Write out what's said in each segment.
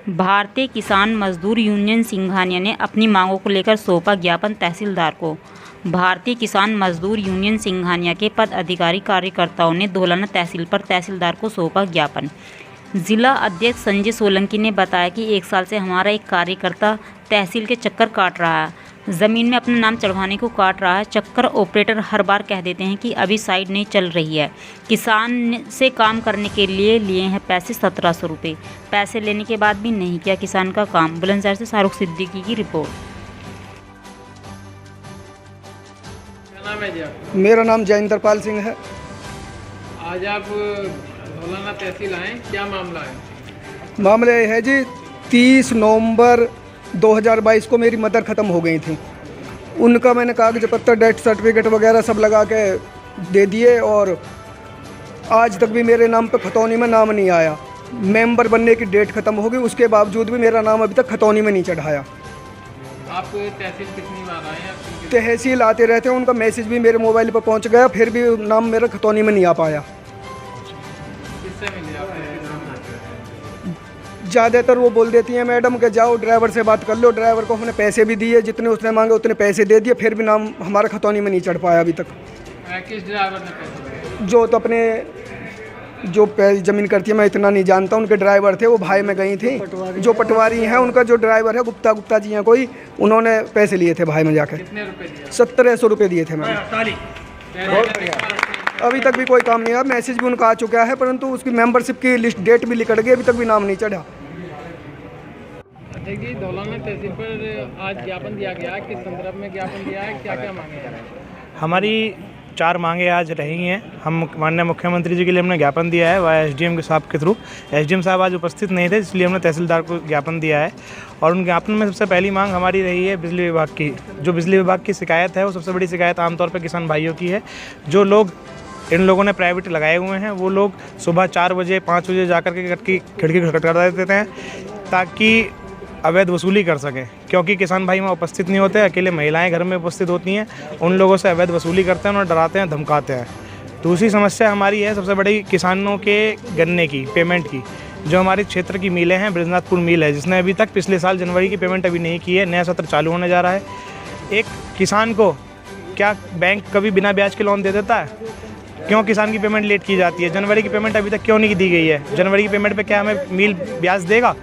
भारतीय किसान मजदूर यूनियन सिंघानिया ने अपनी मांगों को लेकर सौंपा ज्ञापन तहसीलदार को। भारतीय किसान मजदूर यूनियन सिंघानिया के पद अधिकारी कार्यकर्ताओं ने धौलाना तहसील पर तहसीलदार को सौंपा ज्ञापन। जिला अध्यक्ष संजय सोलंकी ने बताया कि 1 साल से हमारा एक कार्यकर्ता तहसील के चक्कर काट रहा है, ज़मीन में अपना नाम चढ़वाने को काट रहा है। चक्कर ऑपरेटर हर बार कह देते हैं कि अभी साइड नहीं चल रही है। किसान से काम करने के लिए हैं पैसे 1700 रुपये, पैसे लेने के बाद भी नहीं किया किसान का काम। बुलंदशहर से शाहरुख सिद्दीकी की रिपोर्ट। क्या नाम है जी आपका? मेरा नाम जयेंद्रपाल सिंह है। आज आप धौलाना तहसील आए, क्या मामला है? मामला ये है जी, 30 नवंबर 2022 को मेरी मदर ख़त्म हो गई थी। उनका मैंने कागज पत्र, डेथ सर्टिफिकेट वगैरह सब लगा के दे दिए और आज तक भी मेरे नाम पे खतौनी में नाम नहीं आया। मेंबर बनने की डेट ख़त्म हो गई, उसके बावजूद भी मेरा नाम अभी तक खतौनी में नहीं चढ़ाया। आप तहसील कितनी बार आए हैं? तहसील आते रहते हैं, उनका मैसेज भी मेरे मोबाइल पर पहुंच गया, फिर भी नाम मेरा खतौनी में नहीं आ पाया। किससे मिले आप? ज़्यादातर वो बोल देती हैं मैडम कि जाओ ड्राइवर से बात कर लो। ड्राइवर को हमने पैसे भी दिए, जितने उसने मांगे उतने पैसे दे दिए, फिर भी नाम हमारा खतौनी में नहीं चढ़ पाया अभी तक। किस ड्राइवर ने पैसे दिए? जो तो अपने जो ज़मीन करती है, मैं इतना नहीं जानता, उनके ड्राइवर थे, वो भाई में गई थी। जो पटवारी हैं उनका जो ड्राइवर है गुप्ता जी हैं कोई, उन्होंने पैसे लिए थे भाई में जाकर। कितने रुपए दिए? 1700 रुपये दिए थे मैंने। अभी तक भी कोई काम नहीं आया। मैसेज भी उनका आ चुका है, परंतु उसकी मेंबरशिप की लिस्ट डेट भी लिख गई, अभी तक भी नाम नहीं चढ़ा। देखिए, धौलाना तहसील पर आज ज्ञापन दिया गया, किस संदर्भ में ज्ञापन दिया है, क्या क्या मांगे हैं? हमारी 4 मांगे आज रही हैं। हम माननीय मुख्यमंत्री जी के लिए हमने ज्ञापन दिया है वाया एसडीएम के साहब के थ्रू। एसडीएम साहब आज उपस्थित नहीं थे, इसलिए हमने तहसीलदार को ज्ञापन दिया है। और उन ज्ञापन में सबसे पहली मांग हमारी रही है बिजली विभाग की। जो बिजली विभाग की शिकायत है, वो सबसे बड़ी शिकायत आमतौर पर किसान भाइयों की है। जो लोग इन लोगों ने प्राइवेट लगाए हुए हैं, वो लोग सुबह 4 बजे 5 बजे जाकर के खिड़की खटखटा देते हैं ताकि अवैध वसूली कर सकें, क्योंकि किसान भाई वहाँ उपस्थित नहीं होते, अकेले महिलाएं घर में उपस्थित होती हैं। उन लोगों से अवैध वसूली करते हैं और डराते हैं, धमकाते हैं। दूसरी समस्या हमारी है सबसे बड़ी किसानों के गन्ने की पेमेंट की। जो हमारे क्षेत्र की मिलें हैं, बृजनाथपुर मिल है, जिसने अभी तक पिछले साल जनवरी की पेमेंट अभी नहीं की है। नया सत्र चालू होने जा रहा है। एक किसान को क्या बैंक कभी बिना ब्याज के लोन दे देता है? क्यों किसान की पेमेंट लेट की जाती है? जनवरी की पेमेंट अभी तक क्यों नहीं दी गई है? जनवरी की पेमेंट पे क्या हमें मिल ब्याज देगा?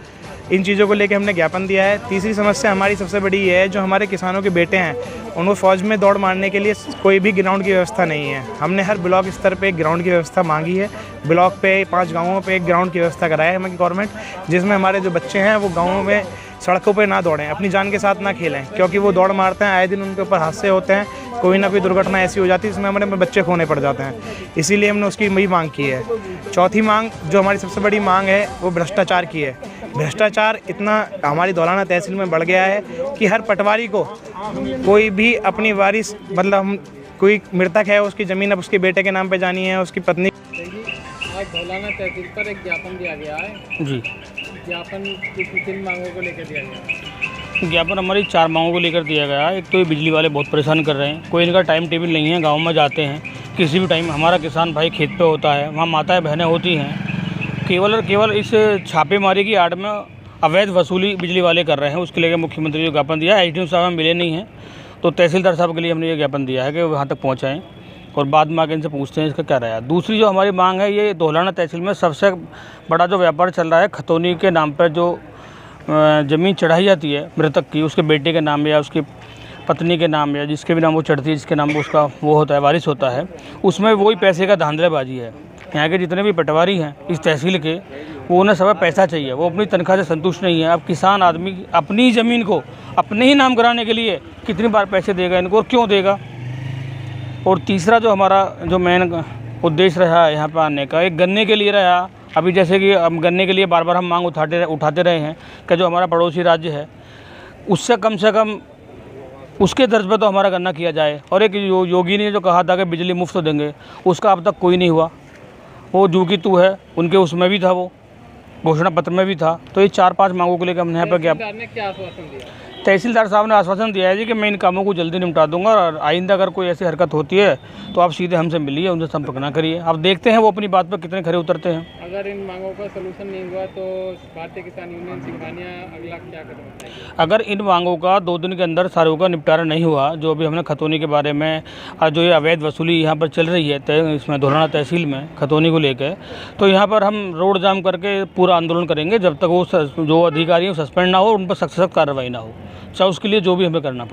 इन चीज़ों को लेके हमने ज्ञापन दिया है। तीसरी समस्या हमारी सबसे बड़ी ये है, जो हमारे किसानों के बेटे हैं, उनको फ़ौज में दौड़ मारने के लिए कोई भी ग्राउंड की व्यवस्था नहीं है। हमने हर ब्लॉक स्तर पे एक ग्राउंड की व्यवस्था मांगी है। ब्लॉक पे 5 गाँवों पे एक ग्राउंड की व्यवस्था कराया है हमारी गवर्नमेंट, जिसमें हमारे जो बच्चे हैं वो गाँवों में सड़कों पे ना दौड़ें, अपनी जान के साथ ना खेलें, क्योंकि वो दौड़ मारते हैं, आए दिन उनके ऊपर हादसे होते हैं, कोई ना कोई दुर्घटना ऐसी हो जाती है जिसमें हमारे बच्चे खोने पड़ जाते हैं। इसीलिए हमने उसकी वही मांग की है। चौथी मांग, जो हमारी सबसे बड़ी मांग है, वो भ्रष्टाचार की है। भ्रष्टाचार इतना हमारी धौलाना तहसील में बढ़ गया है कि हर पटवारी को कोई भी अपनी वारिस, मतलब कोई मृतक है, उसकी ज़मीन अब उसके बेटे के नाम पे जानी है, उसकी पत्नी। आज धौलाना तहसील पर एक ज्ञापन दिया गया है जी। ज्ञापन किन मांगों को लेकर दिया गया? ज्ञापन हमारी 4 मांगों को लेकर दिया गया है। एक तो ये बिजली वाले बहुत परेशान कर रहे हैं, कोई इनका टाइम टेबल नहीं है। गांव में जाते हैं किसी भी टाइम, हमारा किसान भाई खेत पे होता है, वहाँ माताएं बहनें होती हैं, केवल और केवल इस छापेमारी की आड़ में अवैध वसूली बिजली वाले कर रहे हैं। उसके लेकर मुख्यमंत्री को ज्ञापन दिया है। एसडीएम साहब मिले नहीं हैं, तो तहसीलदार साहब के लिए हमने ये ज्ञापन दिया है कि वहाँ तक पहुँचाएँ और बाद में आके इनसे पूछते हैं इसका क्या रहा है। दूसरी जो हमारी मांग है, ये धौलाना तहसील में सबसे बड़ा जो व्यापार चल रहा है, खतौनी के नाम पर जो ज़मीन चढ़ाई जाती है मृतक की, उसके बेटे के नाम या उसकी पत्नी के नाम या जिसके भी नाम वो चढ़ती है, जिसके नाम उसका वो होता है, वारिस होता है, उसमें वही पैसे का धांधलेबाजी है। यहाँ के जितने भी पटवारी हैं इस तहसील के, वो उन्हें सब पैसा चाहिए, वो अपनी तनख्वाह से संतुष्ट नहीं है। अब किसान आदमी अपनी ज़मीन को अपने ही नाम कराने के लिए कितनी बार पैसे देगा इनको और क्यों देगा? और तीसरा जो हमारा जो मेन उद्देश्य रहा है यहाँ पर आने का, एक गन्ने के लिए रहा। अभी जैसे कि हम गन्ने के लिए बार बार हम मांग उठाते रहे हैं कि जो हमारा पड़ोसी राज्य है उससे कम उसके दर्ज पर तो हमारा गन्ना किया जाए। और एक योगी ने जो कहा था कि बिजली मुफ्त देंगे, उसका अब तक कोई नहीं हुआ। वो जू की तू है, उनके उसमें भी था, वो घोषणा पत्र में भी था। तो ये 4-5 मांगों को लेकर हमने यहाँ पर सरकार ने क्या आश्वासन दिया? तहसीलदार साहब ने आश्वासन दिया है जी कि मैं इन कामों को जल्दी निपटा दूंगा और आइंदा अगर कोई ऐसी हरकत होती है तो आप सीधे हमसे मिलिए, उनसे संपर्क ना करिए। आप देखते हैं वो अपनी बात पर कितने खरे उतरते हैं। अगर इन मांगों का सलूशन नहीं हुआ तो भारतीय किसान यूनियन सिंघानिया अगला क्या कदम उठाएगी? अगर इन मांगों का 2 दिन के अंदर सारों का निपटारा नहीं हुआ, जो अभी हमने खतौनी के बारे में जो ये अवैध वसूली यहाँ पर चल रही है इसमें धोलाना तहसील में खतौनी को लेकर, तो यहाँ पर हम रोड जाम करके पूरा आंदोलन करेंगे जब तक वो जो अधिकारी हैं सस्पेंड ना हो, उन पर सख्त कार्रवाई ना हो, चाहे उसके लिए जो भी हमें करना पड़े।